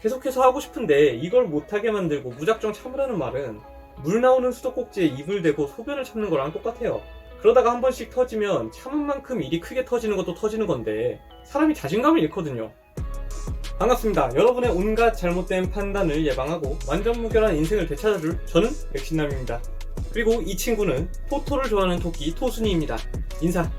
계속해서 하고 싶은데 이걸 못하게 만들고 무작정 참으라는 말은 물 나오는 수도꼭지에 입을 대고 소변을 참는 거랑 똑같아요. 그러다가 한 번씩 터지면 참은 만큼 일이 크게 터지는 것도 터지는 건데 사람이 자신감을 잃거든요. 반갑습니다. 여러분의 온갖 잘못된 판단을 예방하고 완전 무결한 인생을 되찾아줄 저는 백신남입니다. 그리고 이 친구는 토토를 좋아하는 토끼 토순이입니다. 인사.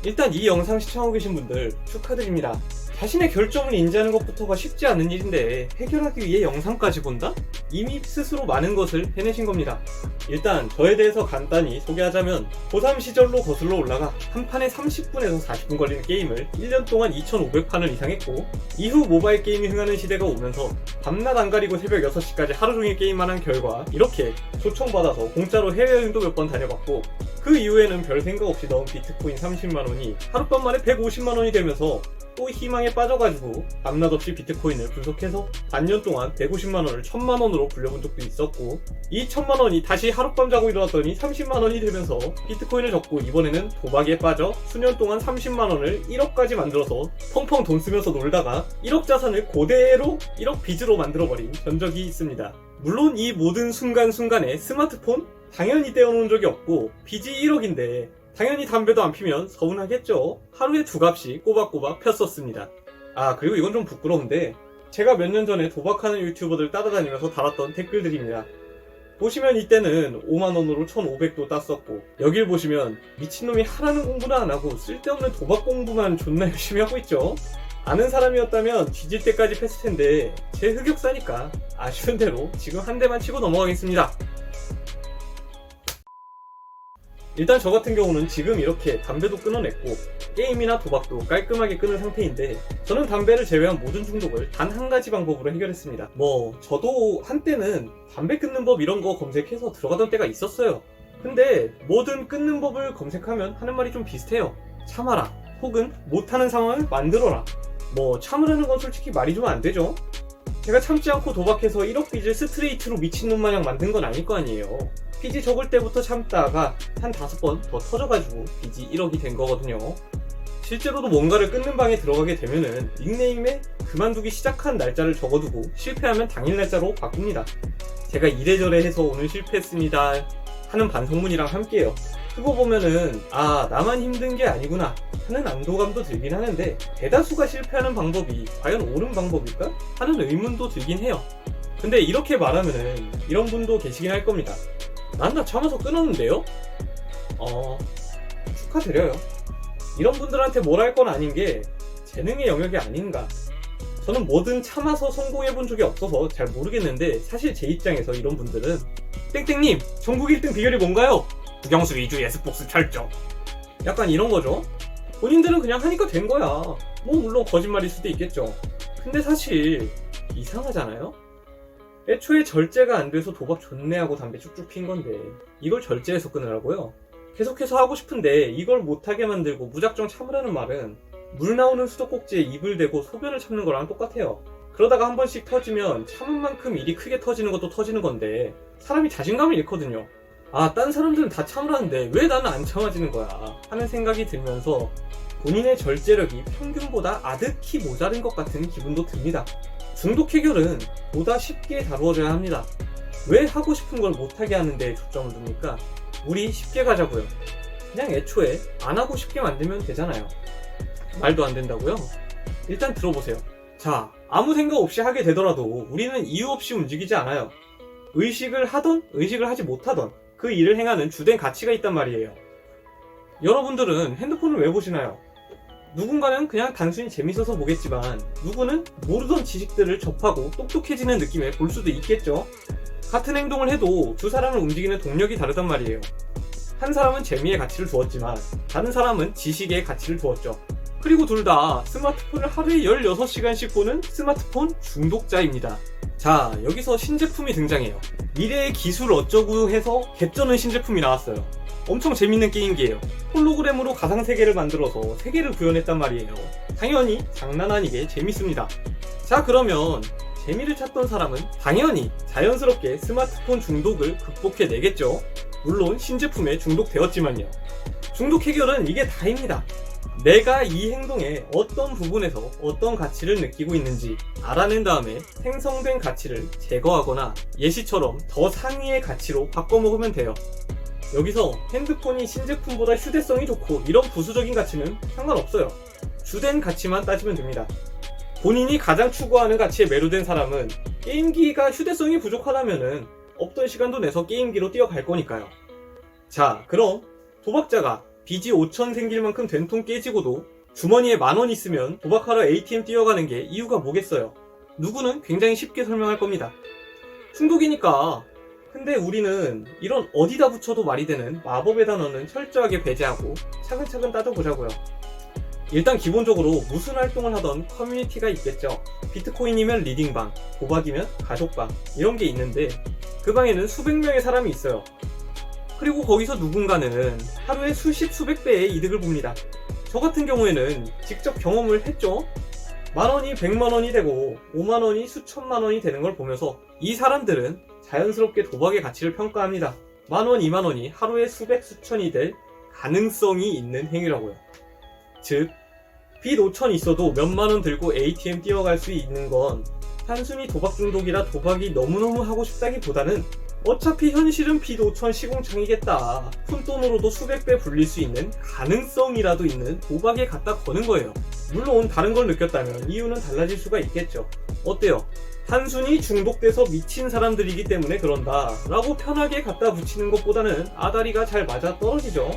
일단 이 영상 시청하고 계신 분들 축하드립니다. 자신의 결점을 인지하는 것부터가 쉽지 않은 일인데 해결하기 위해 영상까지 본다? 이미 스스로 많은 것을 해내신 겁니다. 일단 저에 대해서 간단히 소개하자면 고3 시절로 거슬러 올라가 한 판에 30분에서 40분 걸리는 게임을 1년 동안 2,500판을 이상 했고, 이후 모바일 게임이 흥하는 시대가 오면서 밤낮 안 가리고 새벽 6시까지 하루 종일 게임만 한 결과 이렇게 초청받아서 공짜로 해외여행도 몇 번 다녀봤고, 그 이후에는 별 생각 없이 넣은 비트코인 30만원이 하룻밤 만에 150만원이 되면서 또 희망에 빠져가지고 밤낮 없이 비트코인을 분석해서 반년 동안 150만원을 1000만원으로 불려본 적도 있었고, 이 1000만원이 다시 하룻밤 자고 일어났더니 30만원이 되면서 비트코인을 접고 이번에는 도박에 빠져 수년 동안 30만원을 1억까지 만들어서 펑펑 돈 쓰면서 놀다가 1억 자산을 그대로 1억 빚으로 만들어버린 전적이 있습니다. 물론 이 모든 순간순간에 스마트폰? 당연히 떼어놓은 적이 없고 빚이 1억인데 당연히 담배도 안 피면 서운하겠죠. 하루에 2갑씩 꼬박꼬박 폈었습니다. 아, 그리고 이건 좀 부끄러운데 제가 몇 년 전에 도박하는 유튜버들 따라다니면서 달았던 댓글들입니다. 보시면 이때는 5만원으로 1500도 땄었고, 여길 보시면 미친놈이 하라는 공부는 안 하고 쓸데없는 도박 공부만 존나 열심히 하고 있죠. 아는 사람이었다면 뒤질 때까지 팼을 텐데 제 흑역사니까 아쉬운 대로 지금 한 대만 치고 넘어가겠습니다. 일단 저 같은 경우는 지금 이렇게 담배도 끊어냈고 게임이나 도박도 깔끔하게 끊은 상태인데, 저는 담배를 제외한 모든 중독을 단 한 가지 방법으로 해결했습니다. 저도 한때는 담배 끊는 법 이런 거 검색해서 들어가던 때가 있었어요. 근데 뭐든 끊는 법을 검색하면 하는 말이 좀 비슷해요. 참아라, 혹은 못하는 상황을 만들어라. 참으라는 건 솔직히 말이 좀 안 되죠. 제가 참지 않고 도박해서 1억 빚을 스트레이트로 미친놈 마냥 만든 건 아닐 거 아니에요. 빚이 적을 때부터 참다가 한 5번 더 터져가지고 빚이 1억이 된 거거든요. 실제로도 뭔가를 끊는 방에 들어가게 되면은 닉네임에 그만두기 시작한 날짜를 적어두고 실패하면 당일 날짜로 바꿉니다. 제가 이래저래 해서 오늘 실패했습니다 하는 반성문이랑 함께요. 그거 보면은 아, 나만 힘든 게 아니구나 하는 안도감도 들긴 하는데, 대다수가 실패하는 방법이 과연 옳은 방법일까? 하는 의문도 들긴 해요. 근데 이렇게 말하면은 이런 분도 계시긴 할 겁니다. 난 다 참아서 끊었는데요? 축하드려요. 이런 분들한테 뭘 할 건 아닌 게 재능의 영역이 아닌가. 저는 뭐든 참아서 성공해본 적이 없어서 잘 모르겠는데, 사실 제 입장에서 이런 분들은 땡땡님 전국 1등 비결이 뭔가요? 국영수 위주 예스복스 철저, 약간 이런 거죠. 본인들은 그냥 하니까 된 거야. 물론 거짓말일 수도 있겠죠. 근데 사실 이상하잖아요? 애초에 절제가 안 돼서 도박 좋네 하고 담배 쭉쭉 핀 건데 이걸 절제해서 끊으라고요? 계속해서 하고 싶은데 이걸 못하게 만들고 무작정 참으라는 말은 물 나오는 수도꼭지에 입을 대고 소변을 참는 거랑 똑같아요. 그러다가 한 번씩 터지면 참은 만큼 일이 크게 터지는 것도 터지는 건데 사람이 자신감을 잃거든요. 아, 딴 사람들은 다 참으라는데 왜 나는 안 참아지는 거야 하는 생각이 들면서 본인의 절제력이 평균보다 아득히 모자른 것 같은 기분도 듭니다. 중독 해결은 보다 쉽게 다루어져야 합니다. 왜 하고 싶은 걸 못하게 하는 데 초점을 둡니까? 우리 쉽게 가자고요. 그냥 애초에 안 하고 싶게 만들면 되잖아요. 말도 안 된다고요? 일단 들어보세요. 자, 아무 생각 없이 하게 되더라도 우리는 이유 없이 움직이지 않아요. 의식을 하던 의식을 하지 못하던 그 일을 행하는 주된 가치가 있단 말이에요. 여러분들은 핸드폰을 왜 보시나요? 누군가는 그냥 단순히 재밌어서 보겠지만 누구는 모르던 지식들을 접하고 똑똑해지는 느낌에 볼 수도 있겠죠. 같은 행동을 해도 두 사람을 움직이는 동력이 다르단 말이에요. 한 사람은 재미의 가치를 두었지만 다른 사람은 지식의 가치를 두었죠. 그리고 둘 다 스마트폰을 하루에 16시간씩 보는 스마트폰 중독자입니다. 자, 여기서 신제품이 등장해요. 미래의 기술 어쩌고 해서 개쩌는 신제품이 나왔어요. 엄청 재밌는 게임기예요. 홀로그램으로 가상세계를 만들어서 세계를 구현했단 말이에요. 당연히 장난 아니게 재밌습니다. 자, 그러면 재미를 찾던 사람은 당연히 자연스럽게 스마트폰 중독을 극복해내겠죠. 물론 신제품에 중독되었지만요. 중독 해결은 이게 다입니다. 내가 이 행동에 어떤 부분에서 어떤 가치를 느끼고 있는지 알아낸 다음에 생성된 가치를 제거하거나 예시처럼 더 상위의 가치로 바꿔먹으면 돼요. 여기서 핸드폰이 신제품보다 휴대성이 좋고 이런 부수적인 가치는 상관없어요. 주된 가치만 따지면 됩니다. 본인이 가장 추구하는 가치에 매료된 사람은 게임기가 휴대성이 부족하다면은 없던 시간도 내서 게임기로 뛰어갈 거니까요. 자, 그럼 도박자가 빚이 5천 생길 만큼 된통 깨지고도 주머니에 10,000원 있으면 도박하러 ATM 뛰어가는 게 이유가 뭐겠어요? 누구는 굉장히 쉽게 설명할 겁니다. 중독이니까. 근데 우리는 이런 어디다 붙여도 말이 되는 마법의 단어는 철저하게 배제하고 차근차근 따져보자고요. 일단 기본적으로 무슨 활동을 하던 커뮤니티가 있겠죠. 비트코인이면 리딩방, 도박이면 가족방 이런 게 있는데 그 방에는 수백 명의 사람이 있어요. 그리고 거기서 누군가는 하루에 수십 수백 배의 이득을 봅니다. 저 같은 경우에는 직접 경험을 했죠. 10,000원이 100만원이 되고 5만원이 수천만원이 되는 걸 보면서 이 사람들은 자연스럽게 도박의 가치를 평가합니다. 10,000원, 20,000원이 하루에 수백 수천이 될 가능성이 있는 행위라고요. 즉 빚 5천 있어도 몇만원 들고 ATM 뛰어갈 수 있는 건 단순히 도박 중독이라 도박이 너무너무 하고 싶다기보다는 어차피 현실은 빚 5천 시궁창이겠다. 푼돈으로도 수백 배 불릴 수 있는 가능성이라도 있는 도박에 갖다 거는 거예요. 물론 다른 걸 느꼈다면 이유는 달라질 수가 있겠죠. 어때요? 단순히 중독돼서 미친 사람들이기 때문에 그런다 라고 편하게 갖다 붙이는 것보다는 아다리가 잘 맞아 떨어지죠.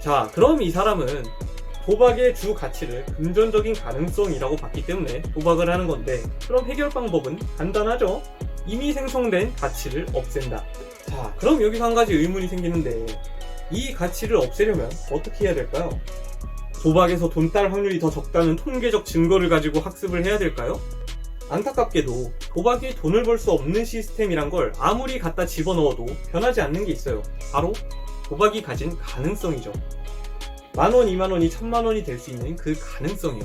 자, 그럼 이 사람은 도박의 주 가치를 금전적인 가능성이라고 봤기 때문에 도박을 하는 건데, 그럼 해결 방법은 간단하죠. 이미 생성된 가치를 없앤다. 자, 그럼 여기서 한 가지 의문이 생기는데 이 가치를 없애려면 어떻게 해야 될까요? 도박에서 돈 딸 확률이 더 적다는 통계적 증거를 가지고 학습을 해야 될까요? 안타깝게도 도박이 돈을 벌 수 없는 시스템이란 걸 아무리 갖다 집어넣어도 변하지 않는 게 있어요. 바로 도박이 가진 가능성이죠. 10,000원, 20,000원이 1,000만원이 될 수 있는 그 가능성이요.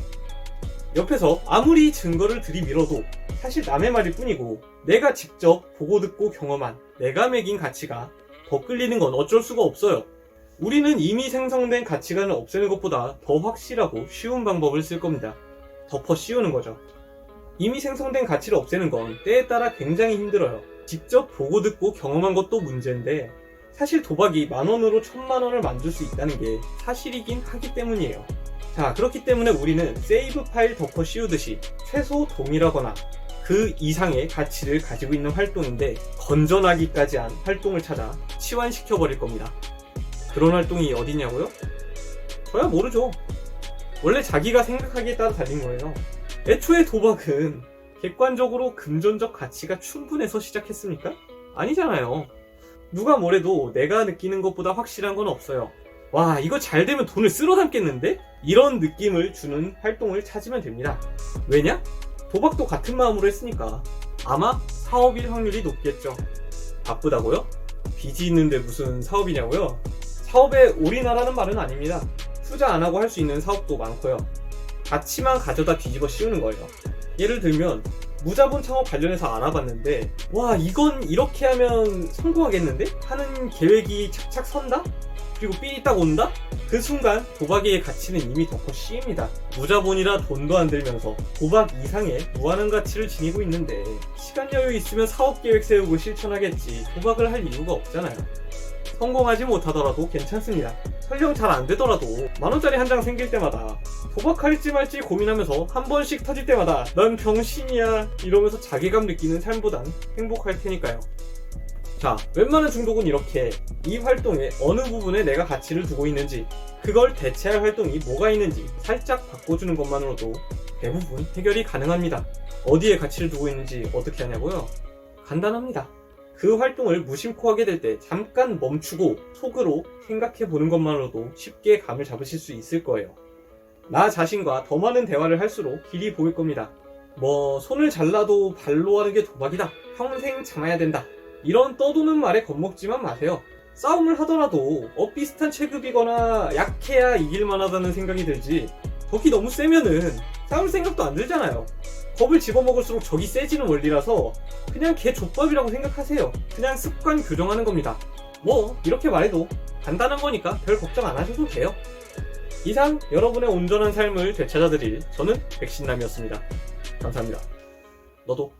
옆에서 아무리 증거를 들이밀어도 사실 남의 말일 뿐이고 내가 직접 보고 듣고 경험한 내가 매긴 가치가 더 끌리는 건 어쩔 수가 없어요. 우리는 이미 생성된 가치관을 없애는 것보다 더 확실하고 쉬운 방법을 쓸 겁니다. 덮어 씌우는 거죠. 이미 생성된 가치를 없애는 건 때에 따라 굉장히 힘들어요. 직접 보고 듣고 경험한 것도 문제인데 사실 도박이 10,000원으로 1,000만원을 만들 수 있다는 게 사실이긴 하기 때문이에요. 자, 그렇기 때문에 우리는 세이브 파일 덮어 씌우듯이 최소 동일하거나 그 이상의 가치를 가지고 있는 활동인데 건전하기까지 한 활동을 찾아 치환시켜버릴 겁니다. 그런 활동이 어디냐고요? 저야 모르죠. 원래 자기가 생각하기에 따라 달린 거예요. 애초에 도박은 객관적으로 금전적 가치가 충분해서 시작했습니까? 아니잖아요. 누가 뭐래도 내가 느끼는 것보다 확실한 건 없어요. 와, 이거 잘 되면 돈을 쓸어 담겠는데? 이런 느낌을 주는 활동을 찾으면 됩니다. 왜냐? 도박도 같은 마음으로 했으니까 아마 사업일 확률이 높겠죠. 바쁘다고요? 빚이 있는데 무슨 사업이냐고요? 사업에 올인하라는 말은 아닙니다. 투자 안 하고 할 수 있는 사업도 많고요. 가치만 가져다 뒤집어 씌우는 거예요. 예를 들면 무자본 창업 관련해서 알아봤는데 와, 이건 이렇게 하면 성공하겠는데? 하는 계획이 착착 선다? 그리고 삐 딱 온다? 그 순간 도박의 가치는 이미 덮어 씌입니다. 무자본이라 돈도 안 들면서 도박 이상의 무한한 가치를 지니고 있는데 시간 여유 있으면 사업 계획 세우고 실천하겠지 도박을 할 이유가 없잖아요. 성공하지 못하더라도 괜찮습니다. 설령 잘 안 되더라도 10,000원짜리 한 장 생길 때마다 도박할지 말지 고민하면서 한 번씩 터질 때마다 난 병신이야 이러면서 자괴감 느끼는 삶보단 행복할 테니까요. 자, 웬만한 중독은 이렇게 이 활동의 어느 부분에 내가 가치를 두고 있는지, 그걸 대체할 활동이 뭐가 있는지 살짝 바꿔주는 것만으로도 대부분 해결이 가능합니다. 어디에 가치를 두고 있는지 어떻게 하냐고요? 간단합니다. 그 활동을 무심코 하게 될 때 잠깐 멈추고 속으로 생각해보는 것만으로도 쉽게 감을 잡으실 수 있을 거예요. 나 자신과 더 많은 대화를 할수록 길이 보일 겁니다. 손을 잘라도 발로 하는 게 도박이다. 평생 참아야 된다. 이런 떠도는 말에 겁먹지만 마세요. 싸움을 하더라도 비슷한 체급이거나 약해야 이길만 하다는 생각이 들지 적이 너무 세면은 싸울 생각도 안 들잖아요. 겁을 집어먹을수록 적이 세지는 원리라서 그냥 개 족밥이라고 생각하세요. 그냥 습관 교정하는 겁니다. 이렇게 말해도 간단한 거니까 별 걱정 안 하셔도 돼요. 이상 여러분의 온전한 삶을 되찾아드릴 저는 백신남이었습니다. 감사합니다. 너도